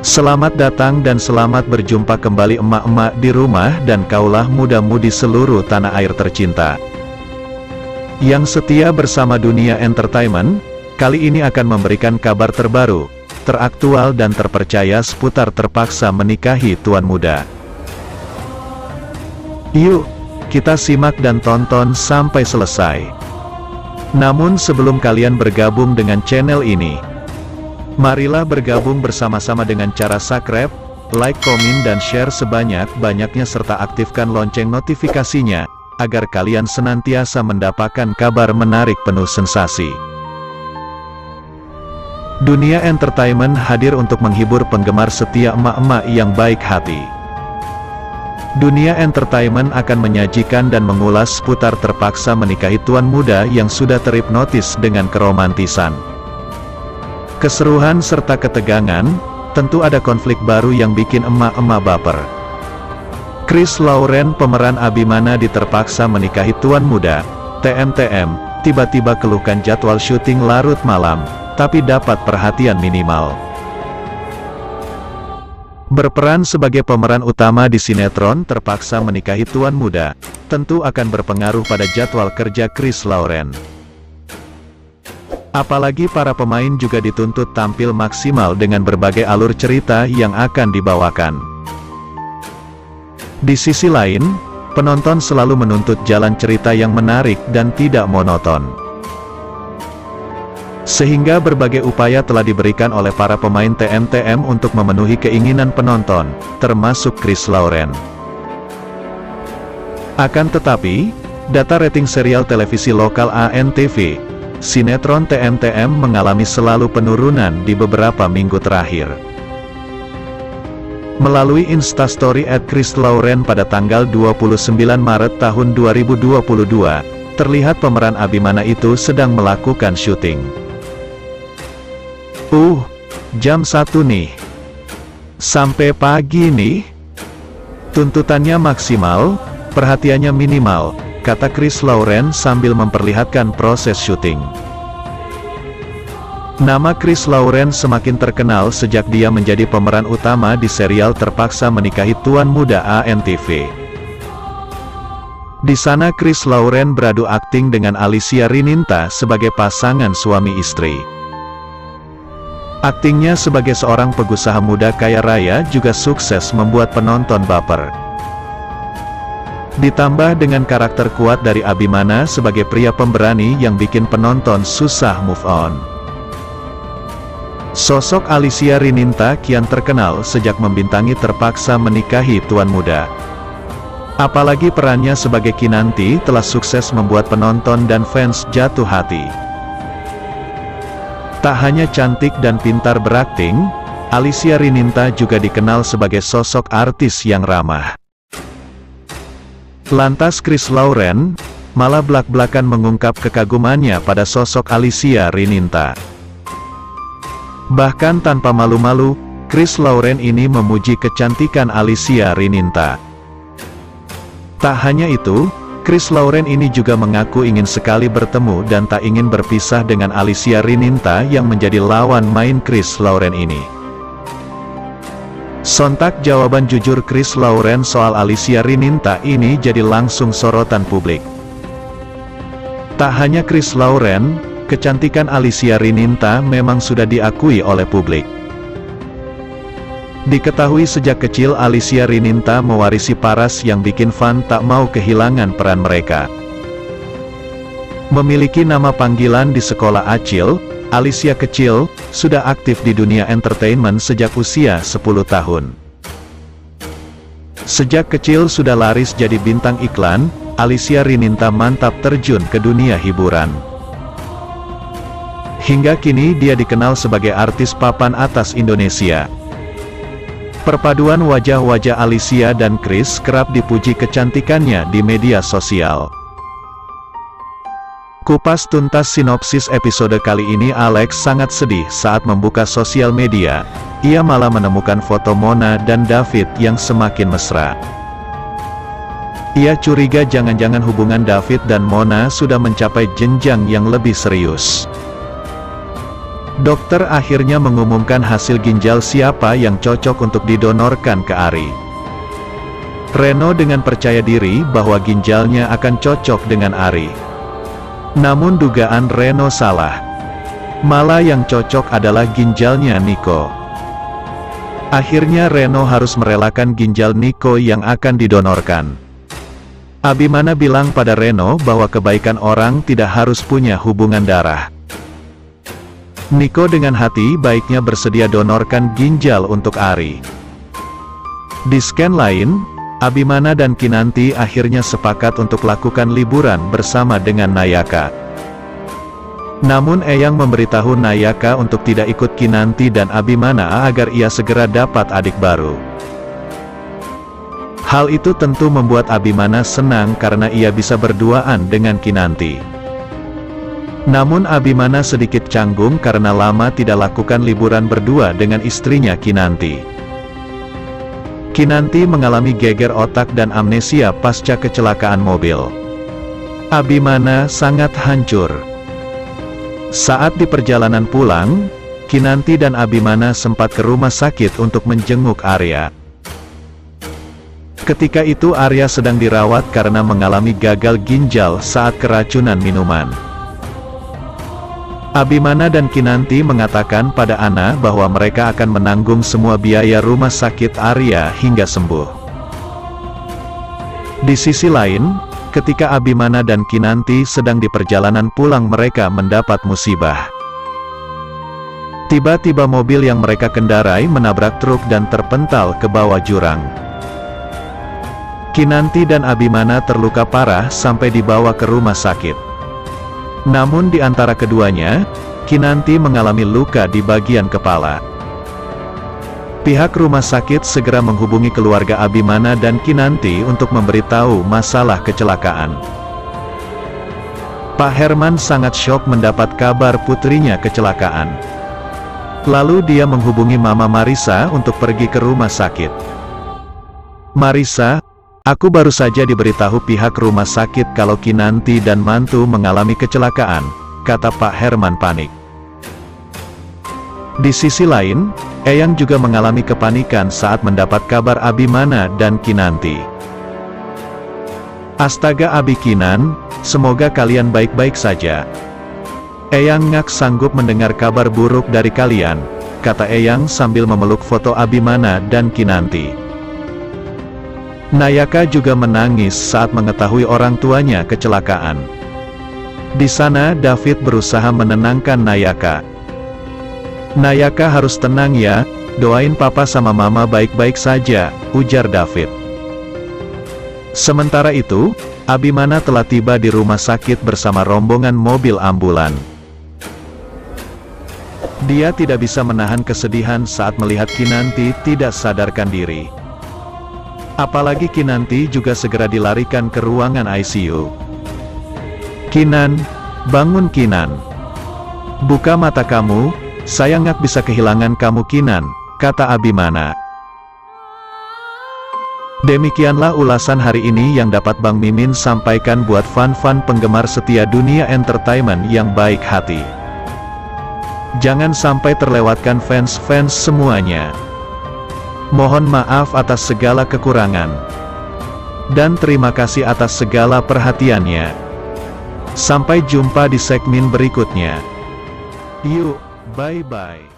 Selamat datang dan selamat berjumpa kembali emak-emak di rumah dan kaulah muda-mudi seluruh tanah air tercinta yang setia bersama Dunia Entertainment. Kali ini akan memberikan kabar terbaru, teraktual dan terpercaya seputar terpaksa menikahi tuan muda. Yuk, kita simak dan tonton sampai selesai. Namun sebelum kalian bergabung dengan channel ini, marilah bergabung bersama-sama dengan cara subscribe, like, komen dan share sebanyak-banyaknya serta aktifkan lonceng notifikasinya, agar kalian senantiasa mendapatkan kabar menarik penuh sensasi. Dunia Entertainment hadir untuk menghibur penggemar setia emak-emak yang baik hati. Dunia Entertainment akan menyajikan dan mengulas seputar terpaksa menikahi tuan muda yang sudah terhipnotis dengan keromantisan, keseruan serta ketegangan. Tentu ada konflik baru yang bikin emak-emak baper. Chris Lauren, pemeran Abimana di Terpaksa Menikahi Tuan Muda, TMTM, tiba-tiba keluhkan jadwal syuting larut malam, tapi dapat perhatian minimal. Berperan sebagai pemeran utama di sinetron Terpaksa Menikahi Tuan Muda, tentu akan berpengaruh pada jadwal kerja Chris Lauren. Apalagi para pemain juga dituntut tampil maksimal dengan berbagai alur cerita yang akan dibawakan. Di sisi lain, penonton selalu menuntut jalan cerita yang menarik dan tidak monoton. Sehingga berbagai upaya telah diberikan oleh para pemain TMTM untuk memenuhi keinginan penonton, termasuk Chris Lauren. Akan tetapi, data rating serial televisi lokal ANTV, sinetron TMTM mengalami selalu penurunan di beberapa minggu terakhir. Melalui Instastory @ChrisLauren pada tanggal 29 Maret tahun 2022, terlihat pemeran Abimana itu sedang melakukan syuting. Jam 1 nih. Sampai pagi nih. Tuntutannya maksimal, perhatiannya minimal, kata Chris Lauren sambil memperlihatkan proses syuting. Nama Chris Lauren semakin terkenal sejak dia menjadi pemeran utama di serial Terpaksa Menikahi Tuan Muda ANTV. Di sana Chris Lauren beradu akting dengan Alicia Rininta sebagai pasangan suami istri. Aktingnya sebagai seorang pengusaha muda kaya raya juga sukses membuat penonton baper. Ditambah dengan karakter kuat dari Abimana sebagai pria pemberani yang bikin penonton susah move on. Sosok Alicia Rininta kian terkenal sejak membintangi Terpaksa Menikahi Tuan Muda. Apalagi perannya sebagai Kinanti telah sukses membuat penonton dan fans jatuh hati. Tak hanya cantik dan pintar berakting, Alicia Rininta juga dikenal sebagai sosok artis yang ramah. Lantas Chris Lauren malah belak-belakan mengungkap kekagumannya pada sosok Alicia Rininta. Bahkan tanpa malu-malu, Chris Lauren ini memuji kecantikan Alicia Rininta. Tak hanya itu, Chris Lauren ini juga mengaku ingin sekali bertemu dan tak ingin berpisah dengan Alicia Rininta yang menjadi lawan main Chris Lauren ini. Sontak jawaban jujur Chris Lauren soal Alicia Rininta ini jadi langsung sorotan publik. Tak hanya Chris Lauren, kecantikan Alicia Rininta memang sudah diakui oleh publik. Diketahui sejak kecil Alicia Rininta mewarisi paras yang bikin fan tak mau kehilangan peran mereka. Memiliki nama panggilan di sekolah Acil, Alicia kecil sudah aktif di dunia entertainment sejak usia 10 tahun. Sejak kecil sudah laris jadi bintang iklan, Alicia Rininta mantap terjun ke dunia hiburan. Hingga kini dia dikenal sebagai artis papan atas Indonesia. Perpaduan wajah-wajah Alicia dan Chris kerap dipuji kecantikannya di media sosial. Kupas tuntas sinopsis episode kali ini. Alex sangat sedih saat membuka sosial media. Ia malah menemukan foto Mona dan David yang semakin mesra. Ia curiga jangan-jangan hubungan David dan Mona sudah mencapai jenjang yang lebih serius. Dokter akhirnya mengumumkan hasil ginjal siapa yang cocok untuk didonorkan ke Ari. Reno dengan percaya diri bahwa ginjalnya akan cocok dengan Ari. Namun dugaan Reno salah. Malah yang cocok adalah ginjalnya Niko. Akhirnya Reno harus merelakan ginjal Niko yang akan didonorkan. Abimana bilang pada Reno bahwa kebaikan orang tidak harus punya hubungan darah. Niko dengan hati baiknya bersedia donorkan ginjal untuk Ari. Di scan lain, Abimana dan Kinanti akhirnya sepakat untuk lakukan liburan bersama dengan Nayaka. Namun Eyang memberitahu Nayaka untuk tidak ikut Kinanti dan Abimana agar ia segera dapat adik baru. Hal itu tentu membuat Abimana senang karena ia bisa berduaan dengan Kinanti. Namun Abimana sedikit canggung karena lama tidak lakukan liburan berdua dengan istrinya Kinanti. Kinanti mengalami geger otak dan amnesia pasca kecelakaan mobil. Abimana sangat hancur. Saat di perjalanan pulang, Kinanti dan Abimana sempat ke rumah sakit untuk menjenguk Arya. Ketika itu Arya sedang dirawat karena mengalami gagal ginjal saat keracunan minuman. Abimana dan Kinanti mengatakan pada Ana bahwa mereka akan menanggung semua biaya rumah sakit Arya hingga sembuh. Di sisi lain, ketika Abimana dan Kinanti sedang di perjalanan pulang mereka mendapat musibah. Tiba-tiba mobil yang mereka kendarai menabrak truk dan terpental ke bawah jurang. Kinanti dan Abimana terluka parah sampai dibawa ke rumah sakit. Namun di antara keduanya, Kinanti mengalami luka di bagian kepala. Pihak rumah sakit segera menghubungi keluarga Abimana dan Kinanti untuk memberitahu masalah kecelakaan. Pak Herman sangat syok mendapat kabar putrinya kecelakaan. Lalu dia menghubungi Mama Marisa untuk pergi ke rumah sakit. "Marisa, aku baru saja diberitahu pihak rumah sakit kalau Kinanti dan mantu mengalami kecelakaan," kata Pak Herman panik. Di sisi lain, Eyang juga mengalami kepanikan saat mendapat kabar Abimana dan Kinanti. "Astaga Abi Kinan, semoga kalian baik-baik saja. Eyang ngak sanggup mendengar kabar buruk dari kalian," kata Eyang sambil memeluk foto Abimana dan Kinanti. Nayaka juga menangis saat mengetahui orang tuanya kecelakaan. Di sana David berusaha menenangkan Nayaka. "Nayaka harus tenang ya, doain papa sama mama baik-baik saja," ujar David. Sementara itu, Abimana telah tiba di rumah sakit bersama rombongan mobil ambulan. Dia tidak bisa menahan kesedihan saat melihat Kinanti tidak sadarkan diri. Apalagi Kinanti juga segera dilarikan ke ruangan ICU. "Kinan, bangun Kinan. Buka mata kamu, saya ngak bisa kehilangan kamu Kinan," kata Abimana. Demikianlah ulasan hari ini yang dapat Bang Mimin sampaikan buat fan-fan penggemar setia dunia entertainment yang baik hati. Jangan sampai terlewatkan fans-fans semuanya. Mohon maaf atas segala kekurangan. Dan terima kasih atas segala perhatiannya. Sampai jumpa di segmen berikutnya. Yuk, bye-bye.